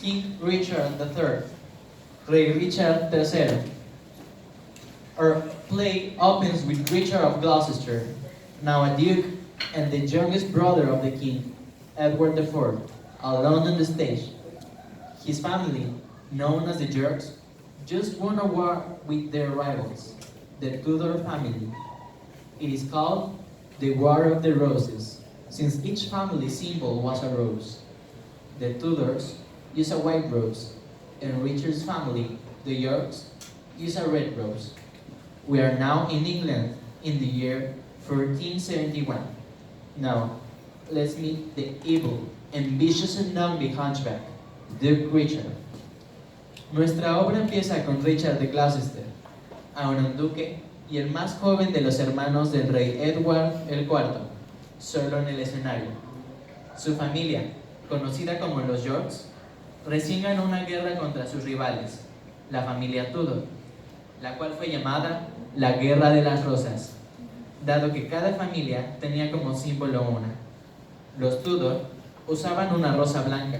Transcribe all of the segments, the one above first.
King Richard III, Rey Richard III. Our play opens with Richard of Gloucester, now a duke and the youngest brother of the king, Edward IV, alone on the stage. His family, known as the Yorks, just won a war with their rivals, the Tudor family. It is called the War of the Roses, since each family symbol was a rose. The Tudors used a white rose, and Richard's family, the Yorks, used a red rose. We are now in England in the year 1471. Now, let's meet the evil, ambitious and ugly hunchback, Duke Richard. Nuestra obra empieza con Richard de Gloucester, ahora un duque y el más joven de los hermanos del rey Edward el IV, solo en el escenario. Su familia, conocida como los Yorks, recién ganó una guerra contra sus rivales, la familia Tudor, la cual fue llamada la Guerra de las Rosas, dado que cada familia tenía como símbolo una. Los Tudor usaban una rosa blanca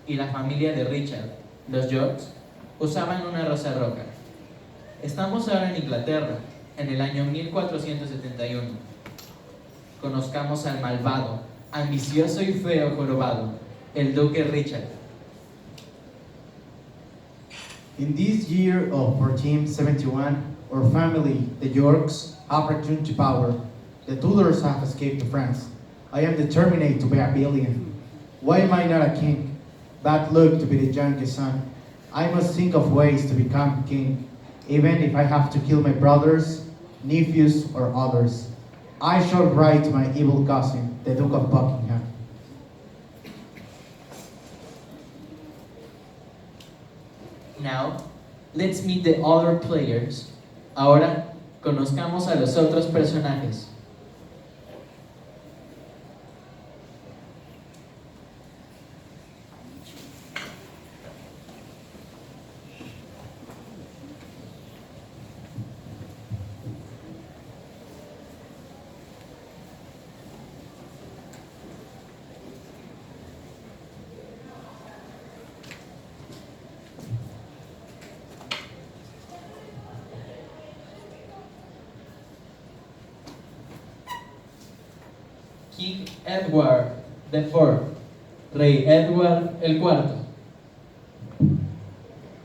y la familia de Richard, los Yorks, usaban una rosa roja. Estamos ahora en Inglaterra, en el año 1471. Conozcamos al malvado, ambicioso y feo jorobado, el Duque Richard. In this year of 1471, our family, the Yorks, have returned to power. The Tudors have escaped to France. I am determined to be a billion. Why am I not a king? Bad luck to be the youngest son. I must think of ways to become king, even if I have to kill my brothers, nephews, or others. I shall write to my evil cousin, the Duke of Buckingham. Now, let's meet the other players. Ahora, conozcamos a los otros personajes. King Edward IV, Rey Edward el IV.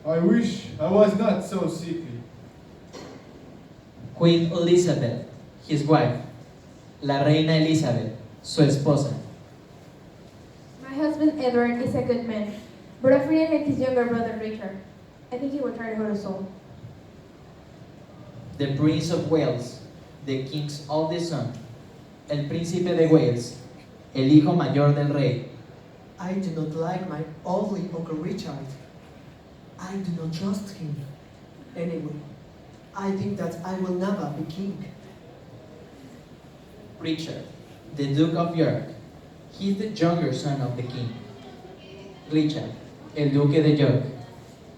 I wish I was not so sickly. Queen Elizabeth, his wife. La Reina Elizabeth, su esposa. My husband Edward is a good man, but I fear like his younger brother Richard. I think he will try to hurt us all. The Prince of Wales, the King's oldest son. El Príncipe de Wales, el hijo mayor del rey. I do not like my ugly Uncle Richard. I do not trust him. Anyway, I think that I will never be king. Richard, the Duke of York. He is the younger son of the king. Richard, el Duque de York.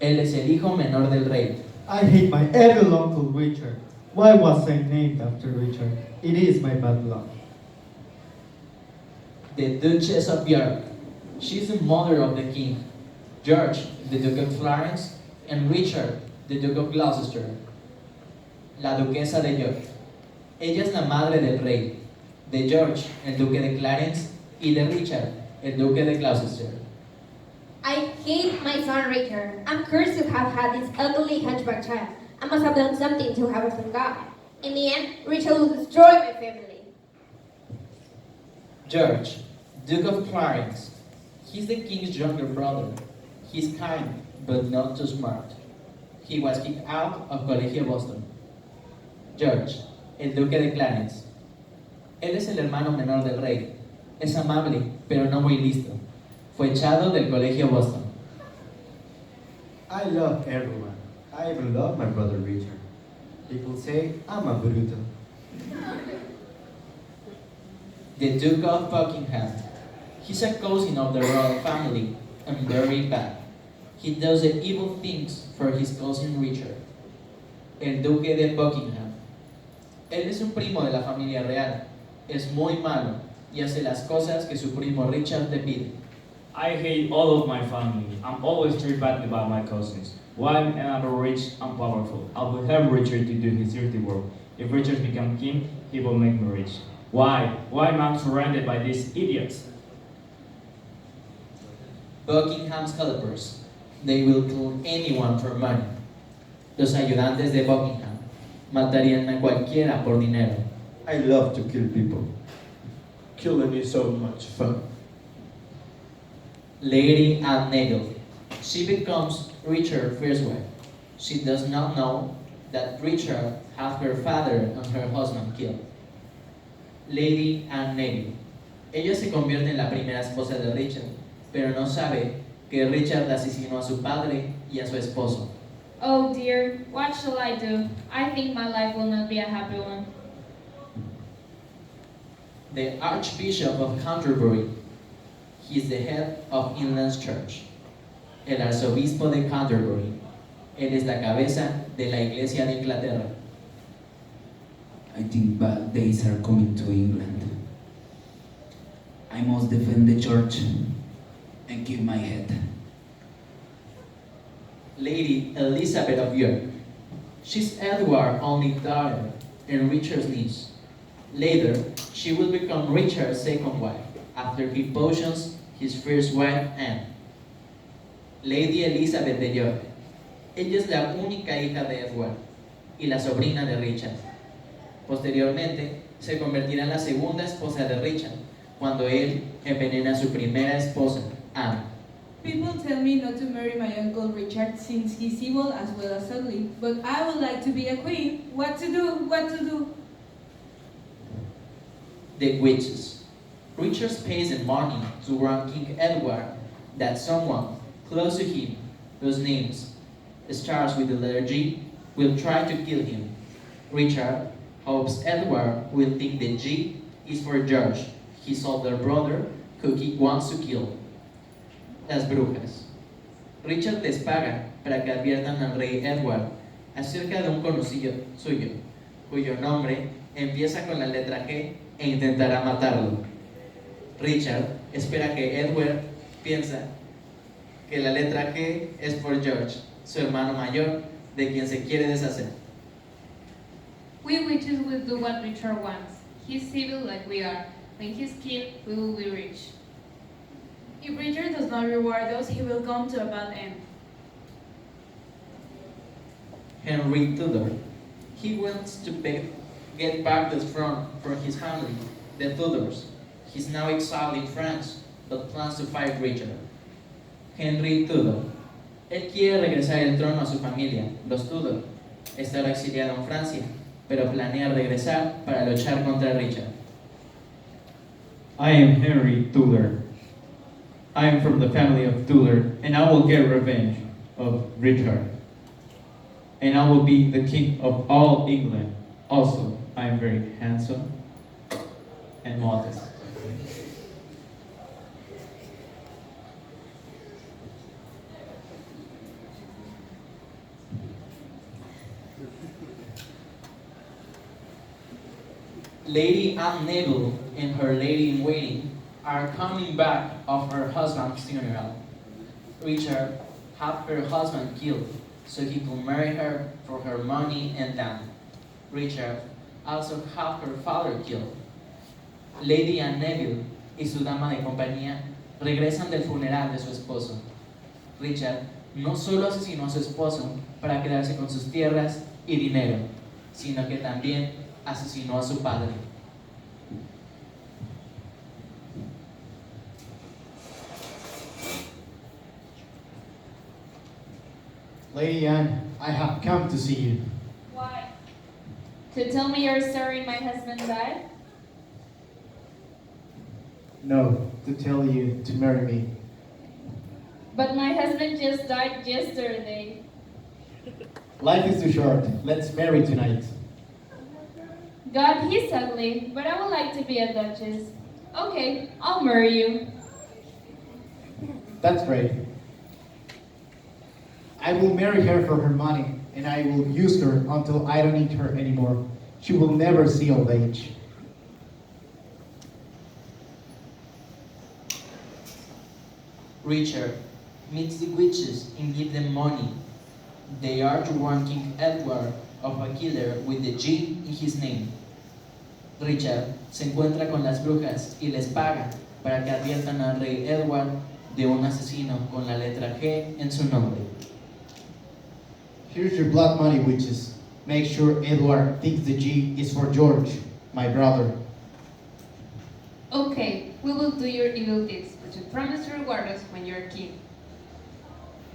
Él es el hijo menor del rey. I hate my evil Uncle Richard. Why was I named after Richard? It is my bad luck. The Duchess of York. She is the mother of the king. George, the Duke of Clarence, and Richard, the Duke of Gloucester. La Duquesa de York. Ella es la madre del rey, de George, el Duque de Clarence, y de Richard, el Duque de Gloucester. I hate my son Richard. I'm cursed to have had this ugly hunchback child. I must have done something to have it from God. In the end, Richard will destroy my family. George, Duke of Clarence. He's the king's younger brother. He's kind, but not too smart. He was kicked out of Colegio Boston. George, el Duque de Clarence. Él es el hermano menor del rey. Es amable, pero no muy listo. Fue echado del Colegio Boston. I love everyone. I even love my brother Richard. People say I'm a brutal. The Duke of Buckingham. He's a cousin of the royal family and very bad. He does the evil things for his cousin Richard. El Duque de Buckingham. Él es un primo de la familia real. Es muy malo y hace las cosas que su primo Richard le pide. I hate all of my family. I'm always treated badly by my cousins. Why am I rich and powerful? I will help Richard to do his dirty work. If Richard becomes king, he will make me rich. Why? Why am I surrounded by these idiots? Buckingham's helpers. They will kill anyone for money. Los ayudantes de Buckingham matarían a cualquiera por dinero. I love to kill people. Killing is so much fun. Lady Anne Neville. She becomes Richard's first wife. She does not know that Richard had her father and her husband killed. Lady Anne Neville. Ella se convierte en la primera esposa de Richard, pero no sabe que Richard asesinó a su padre y a su esposo. Oh dear, what shall I do? I think my life will not be a happy one. The Archbishop of Canterbury. He is the head of England's church. El arzobispo de Canterbury. Él es la cabeza de la Iglesia de Inglaterra. I think bad days are coming to England. I must defend the church and keep my head. Lady Elizabeth of York. She's Edward's only daughter and Richard's niece. Later, she will become Richard's second wife, after he poisons his first wife, Anne. Lady Elizabeth de York. Ella es la única hija de Edward y la sobrina de Richard. Posteriormente, se convertirá en la segunda esposa de Richard, cuando él envenena a su primera esposa, Anne. People tell me not to marry my uncle Richard since he's evil as well as ugly, but I would like to be a queen. What to do? What to do? The witches. Richard pays in money to warn King Edward that someone close to him, whose name starts with the letter G, will try to kill him. Richard hopes Edward will think the G is for George, his older brother, who he wants to kill. Las brujas. Richard les paga para que adviertan al rey Edward acerca de un conocido suyo, cuyo nombre empieza con la letra G e intentará matarlo. Richard espera que Edward piensa que la letra G es por George, su hermano mayor, de quien se quiere deshacer. We witches will do what Richard wants. He's civil like we are. When he's king, we will be rich. If Richard does not reward us, he will come to a bad end. Henry Tudor. He wants to get back the throne for his family, the Tudors. He's now exiled in France, but plans to fight Richard. Henry Tudor. Él quiere regresar el trono a su familia, los Tudor. Estará exiliado en Francia, pero planea regresar para luchar contra Richard. I am Henry Tudor. I am from the family of Tudor, and I will get revenge of Richard. And I will be the king of all England. Also, I am very handsome and modest. Lady Anne Neville and her lady-in-waiting are coming back of her husband's funeral. Richard had her husband killed so he could marry her for her money and land. Richard also had her father killed. Lady Anne Neville y su dama de compañía regresan del funeral de su esposo. Richard no solo asesinó a su esposo para quedarse con sus tierras y dinero, sino que también asesinó a su padre. Lady Anne, I have come to see you. Why? To tell me you're sorry my husband died? No, to tell you to marry me. But my husband just died yesterday. Life is too short. Let's marry tonight. God, he's ugly, but I would like to be a duchess. Okay, I'll marry you. That's great. I will marry her for her money, and I will use her until I don't need her anymore. She will never see old age. Richard meets the witches and gives them money. They are to warn King Edward of a killer with the G in his name. Richard se encuentra con las brujas y les paga para que adviertan al rey Edward de un asesino con la letra G en su nombre. Here's your blood money, witches. Make sure Edward thinks the G is for George, my brother. Okay, we will do your evil deeds, but you promise to reward us when you're king.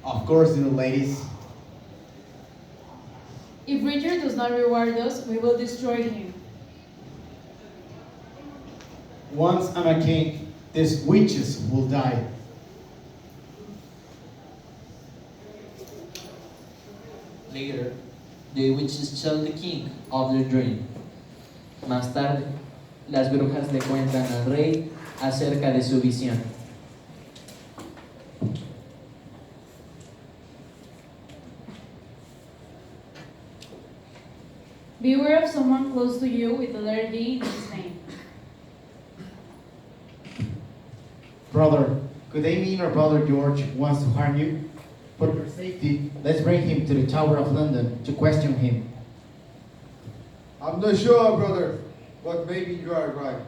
Of course, little ladies. If Richard does not reward us, we will destroy him. Once I'm a king, these witches will die. Later, the witches tell the king of their dream. Más tarde, las brujas le cuentan al rey acerca de su visión. Beware of someone close to you with the letter D in his name. Brother, could they mean our brother George wants to harm you? For your safety, let's bring him to the Tower of London to question him. I'm not sure, brother, but maybe you are right.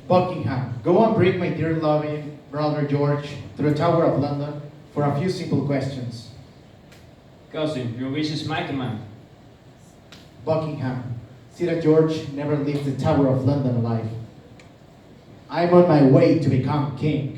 Buckingham, go and bring my dear loving brother George to the Tower of London for a few simple questions. Cousin, your wish is my command. Buckingham, see that George never leaves the Tower of London alive. I'm on my way to become king.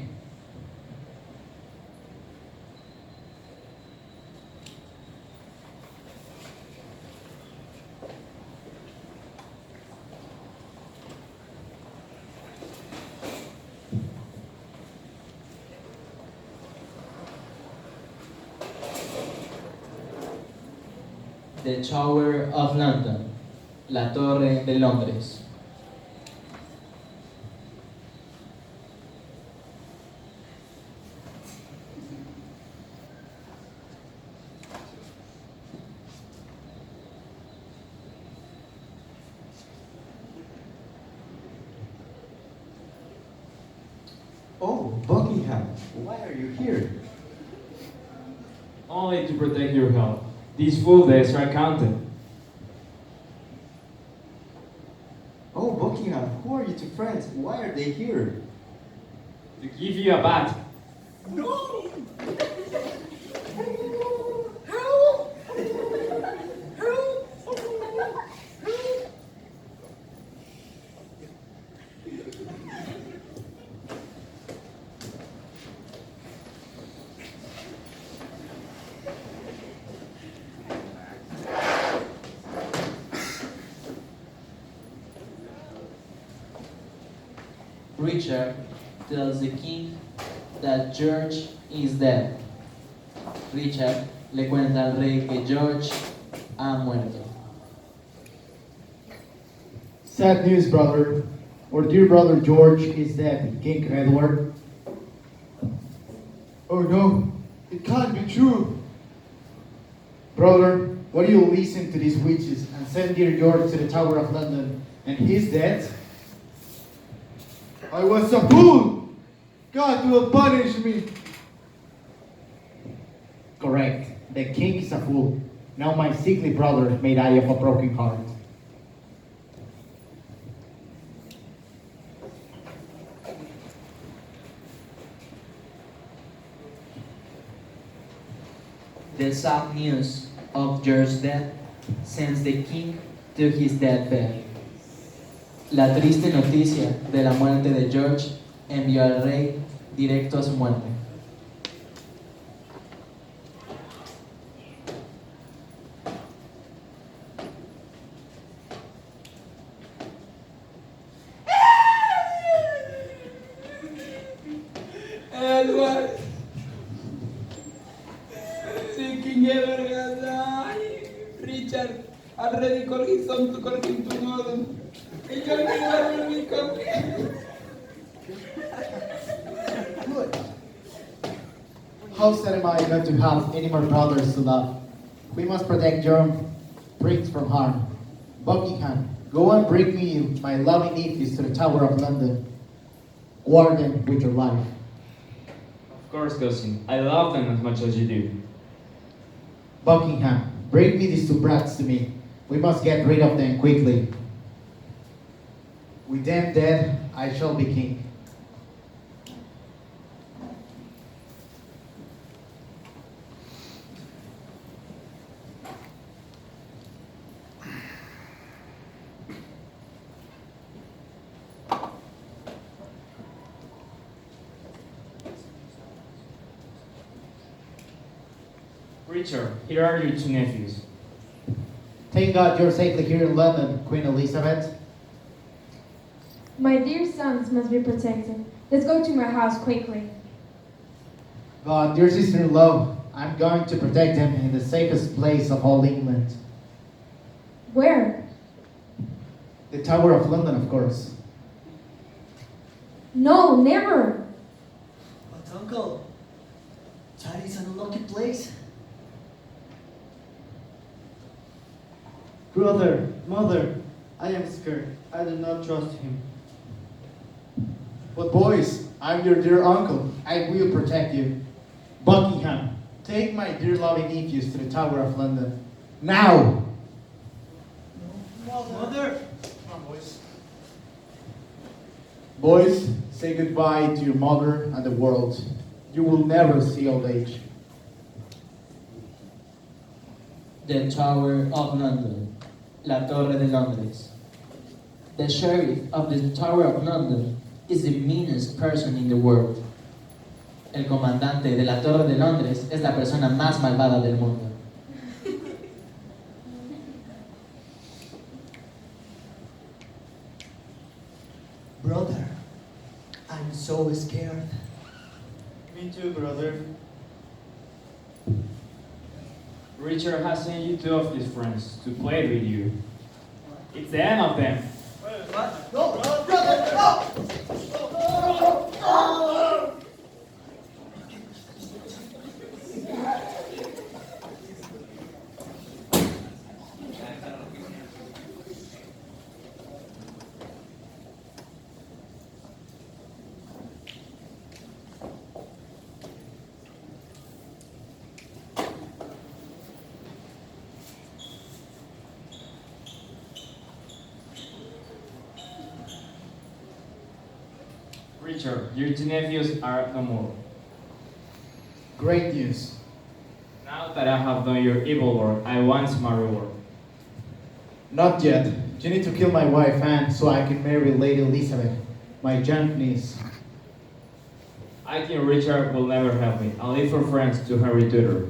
The Tower of London, la Torre de Londres. Oh, Buckingham, why are you here? Only to protect your health. These full days are counted. Oh, Buckingham, who are you two friends? Why are they here? To give you a bath. No! Richard tells the king that George is dead. Richard le cuenta al rey que George ha muerto. Sad news, brother. Our dear brother George is dead, King Edward. Oh no, it can't be true. Brother, why do you listen to these witches and send dear George to the Tower of London and he's dead? I was a fool. God will punish me. Correct. The king is a fool. Now my sickly brother may die of a broken heart. The sad news of George's death sends the king to his deathbed. La triste noticia de la muerte de George envió al rey directo a su muerte. Edward! The King Edward has died. Richard, already called his son to call him to mother. And your Edward will become king. Good. How sad am I not to have any more brothers to love? We must protect Jerome Prince from harm. Buckingham, go and bring me my loving nephews to the Tower of London. Guard them with your life. Of course, cousin. I love them as much as you do. Buckingham, bring me these two brats to me. We must get rid of them quickly. With them dead, I shall be king. Richard, here are your two nephews. Thank God you're safely here in London, Queen Elizabeth. My dear sons must be protected. Let's go to my house quickly. But dear sister-in-law, I'm going to protect them in the safest place of all England. Where? The Tower of London, of course. No, never. But uncle, that is an unlucky place. Brother, mother, I am scared. I do not trust him. But boys, I'm your dear uncle. I will protect you. Buckingham, take my dear loving nephews to the Tower of London. Now! Mother! Come on, boys. Boys, say goodbye to your mother and the world. You will never see old age. The Tower of London, La Torre de Londres. The sheriff of the Tower of London is the meanest person in the world. El comandante de la Torre de Londres es la persona más malvada del mundo. Brother, I'm so scared. Me too, brother. Richard has sent you two of his friends to play with you. It's the end of them. What? No, brother, no! Richard, your two nephews are no more. Great news. Now that I have done your evil work, I want my reward. Not yet. You need to kill my wife Anne so I can marry Lady Elizabeth, my young niece. I think Richard will never help me. I'll leave for France to Henry Tudor.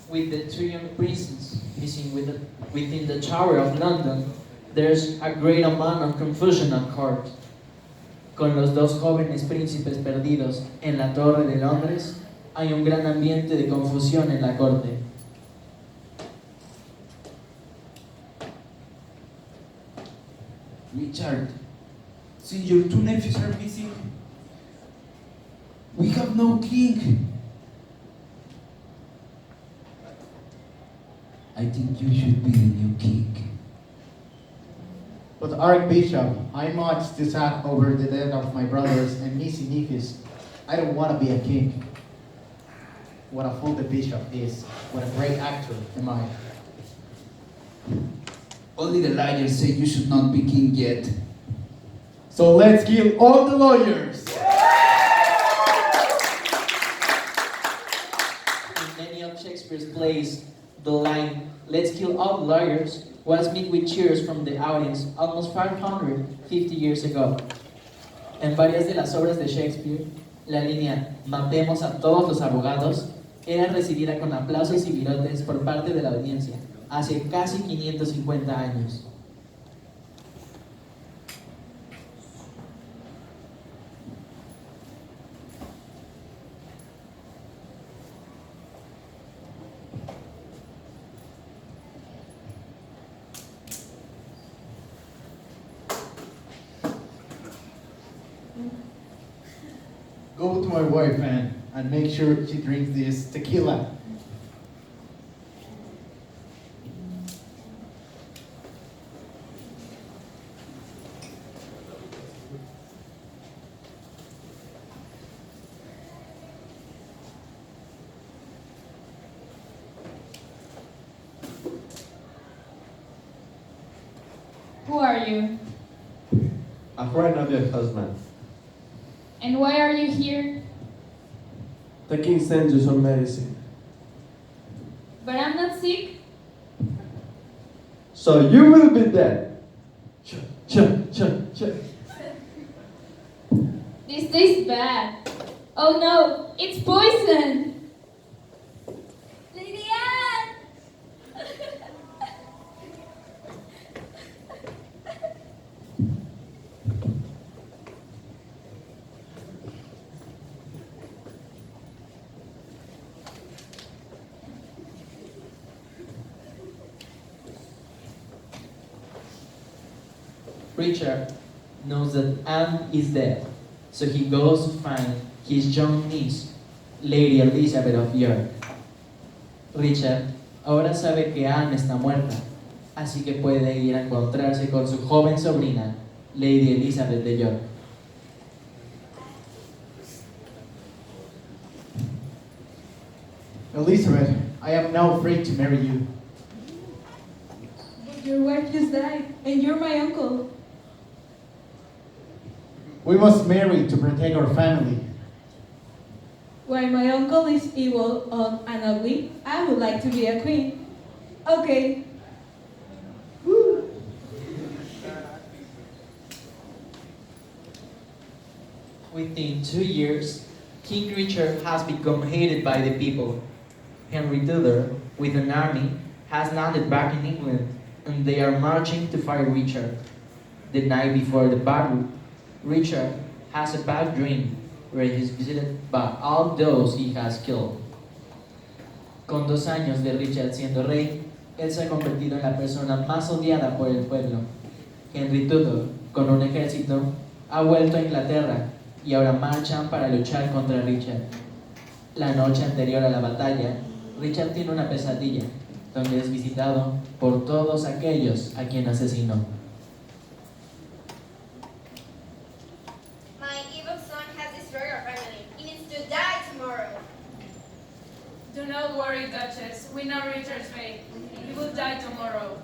With the two young princes missing within the Tower of London, there's a great amount of confusion at court. Con los dos jóvenes príncipes perdidos en la Torre de Londres, hay un gran ambiente de confusión en la corte. Richard, since your two nephews are missing, we have no king. I think you should be the new king. But Archbishop, I'm much too sad over the death of my brothers and missing nephews. I don't want to be a king. What a fool the bishop is. What a great actor am I. Only the liars say you should not be king yet. So let's kill all the lawyers! In many of Shakespeare's plays, the line, "Let's kill all the lawyers," was met with cheers from the audience almost 550 years ago. En varias de las obras de Shakespeare, la línea "matemos a todos los abogados" era recibida con aplausos y virotes por parte de la audiencia hace casi 550 años. Go to my wife, Anne, and make sure she drinks this tequila. are you? A friend of your husband. And why are you here? The king sent you some medicine. But I'm not sick. So you will be dead. Ch, ch, ch, ch. This tastes bad. Oh no, it's poison! Lady Anne! Richard knows that Anne is dead, so he goes to find his young niece, Lady Elizabeth of York. Richard ahora sabe que Anne está muerta, así que puede ir a encontrarse con su joven sobrina, Lady Elizabeth de York. Elizabeth, I am now free to marry you. But your wife just died, and you're my uncle. We must marry to protect our family. Why my uncle is evil and ugly, I would like to be a queen. Okay. Within 2 years, King Richard has become hated by the people. Henry Tudor, with an army, has landed back in England, and they are marching to fight Richard. The night before the battle, Richard has a bad dream where he is visited by all those he has killed. Con 2 años de Richard siendo rey, él se ha convertido en la persona más odiada por el pueblo. Henry Tudor, con un ejército, ha vuelto a Inglaterra y ahora marchan para luchar contra Richard. La noche anterior a la batalla, Richard tiene una pesadilla, donde es visitado por todos aquellos a quien asesinó. My evil son has destroyed our family. He needs to die tomorrow. Do not worry, Duchess. We know Richard's fate. He will die tomorrow.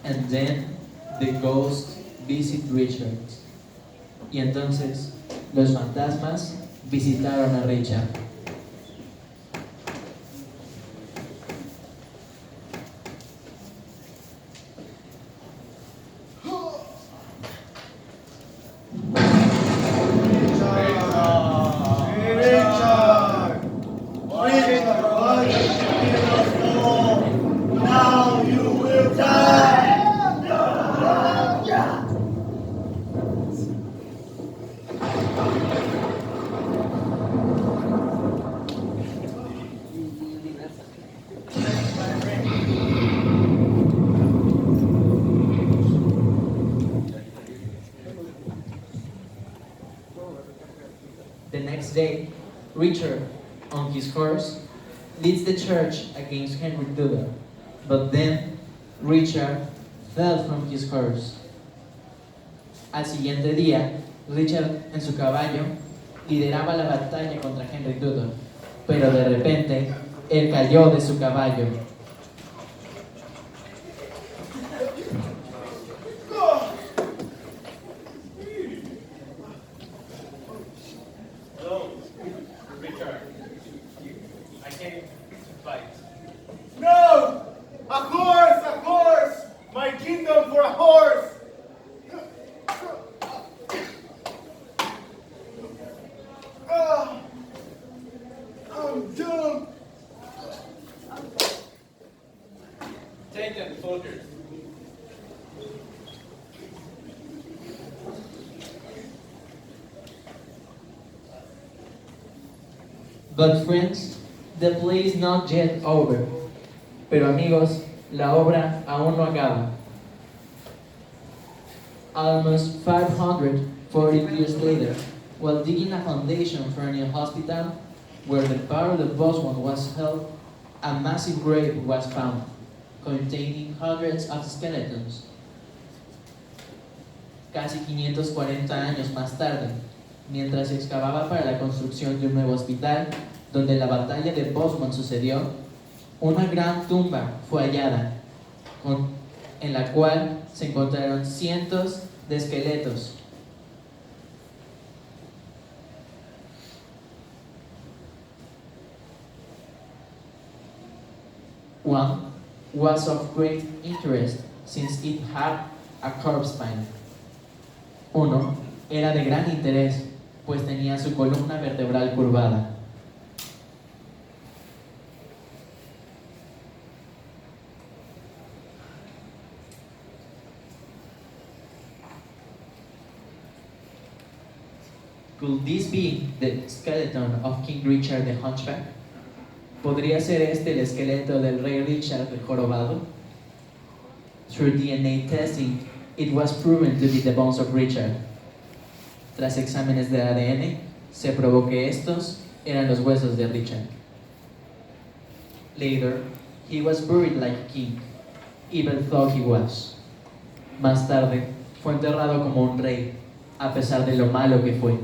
And then the ghost visit Richard. Y entonces los fantasmas visitaron a Richard. The next day, Richard, on his horse, leads the church against Henry Tudor. But then, Richard fell from his horse. Al siguiente día, Richard, en su caballo, lideraba la batalla contra Henry Tudor. Pero de repente, él cayó de su caballo. No! A horse! A horse! My kingdom for a horse! Ah, I'm doomed! Take them, soldiers. But friends, the play is not yet over. Pero amigos, la obra aún no acaba. Almost 540 years later, while digging a foundation for a new hospital, where the Battle of Bosworth was held, a massive grave was found, containing hundreds of skeletons. Casi 540 años más tarde, mientras se excavaba para la construcción de un nuevo hospital, donde la batalla de Bosworth sucedió, una gran tumba fue hallada, en la cual se encontraron cientos de esqueletos. One was of great interest since it had a curved spine. Uno era de gran interés, pues tenía su columna vertebral curvada. Could this be the skeleton of King Richard the Hunchback? ¿Podría ser este el esqueleto del rey Richard el Jorobado? Through DNA testing, it was proven to be the bones of Richard. Tras exámenes de ADN, se probó que estos eran los huesos de Richard. Later, he was buried like a king, even though he was. Más tarde, fue enterrado como un rey, a pesar de lo malo que fue.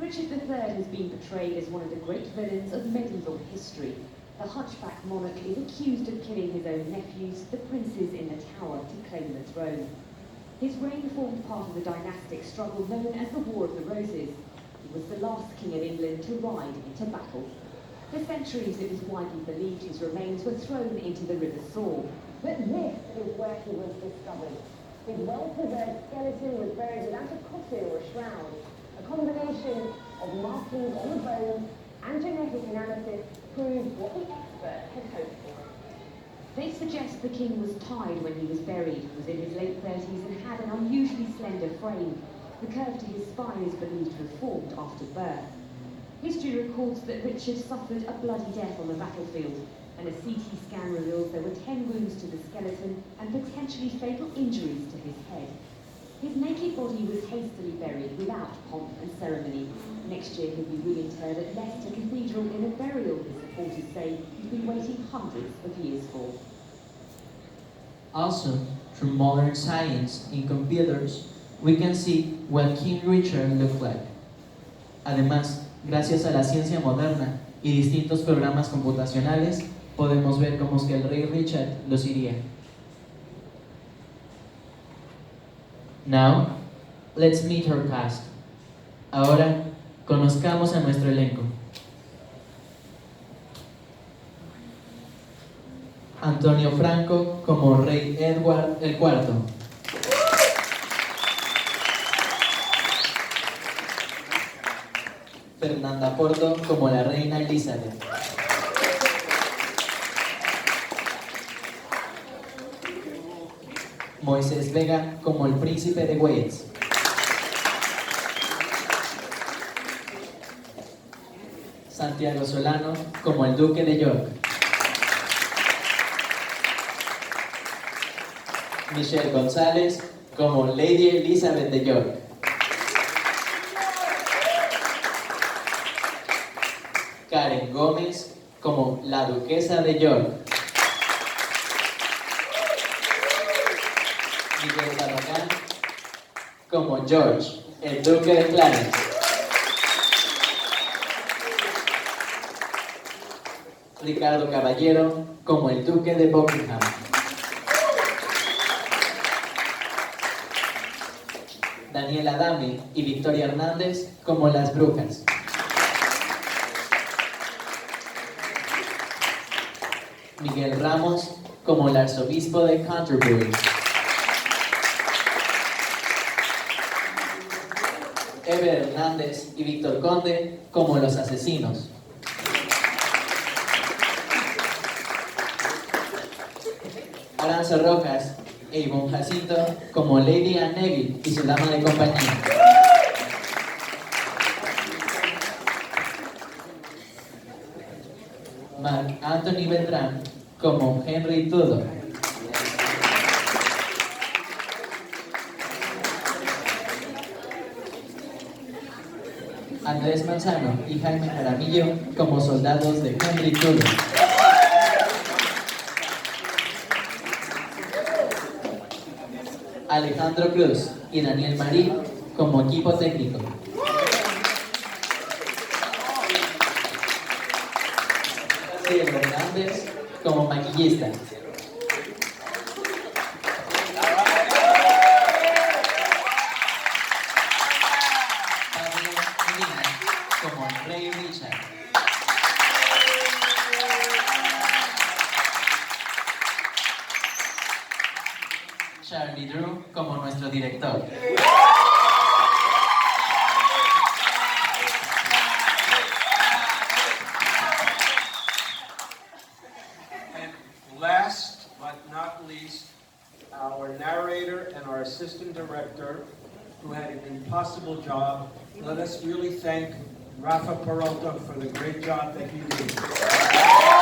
Richard III has been portrayed as one of the great villains of medieval history. The hunchback monarch is accused of killing his own nephews, the princes in the Tower, to claim the throne. His reign formed part of the dynastic struggle known as the War of the Roses. He was the last king of England to ride into battle. For centuries it was widely believed his remains were thrown into the River Soar. But this is where he was discovered. His well-preserved skeleton was buried without a coffin or a shroud. A combination of markings on the bones and genetic analysis proved what the expert had hoped for. They suggest the king was tied when he was buried, was in his late 30s and had an unusually slender frame. The curve to his spine is believed to have formed after birth. History records that Richard suffered a bloody death on the battlefield, and a CT scan reveals there were 10 wounds to the skeleton and potentially fatal injuries to his head. His naked body was hastily buried without pomp and ceremony. Next year he'll be reinterred at Leicester Cathedral in a burial his supporters say he's been waiting hundreds of years for. Also, through modern science in computers, we can see what King Richard looked like. Además, gracias a la ciencia moderna y distintos programas computacionales, podemos ver cómo es que el rey Richard luciría. Now, let's meet her cast. Ahora, conozcamos a nuestro elenco. Antonio Franco como Rey Edward IV. Fernanda Porto como la Reina Elizabeth. Moisés Vega como el Príncipe de Wales. Santiago Solano como el Duque de York. Michelle González como Lady Elizabeth de York. Karen Gómez como la Duquesa de York. Miguel Barragán como George, el Duque de Clarence. Ricardo Caballero como el Duque de Buckingham. Daniela Adame y Victoria Hernández como las Brujas. Miguel Ramos como el Arzobispo de Canterbury. Eber Hernández y Víctor Conde como los asesinos. Aranza Rojas e Ivonne Jacinto como Lady Anne Neville y su dama de compañía. Marc Anthony Beltrán como Henry Tudor. Andrés Manzano y Jaime Jaramillo como soldados de Henry Tudor. Alejandro Cruz y Daniel Marín como equipo técnico. Cielo Hernández como maquillista. Pablo Medina como el Rey Richard. Charlie Drew como nuestro director. And last but not least, our narrator and our assistant director, who had an impossible job. Let us really thank Rafa Peralta for the great job that he did.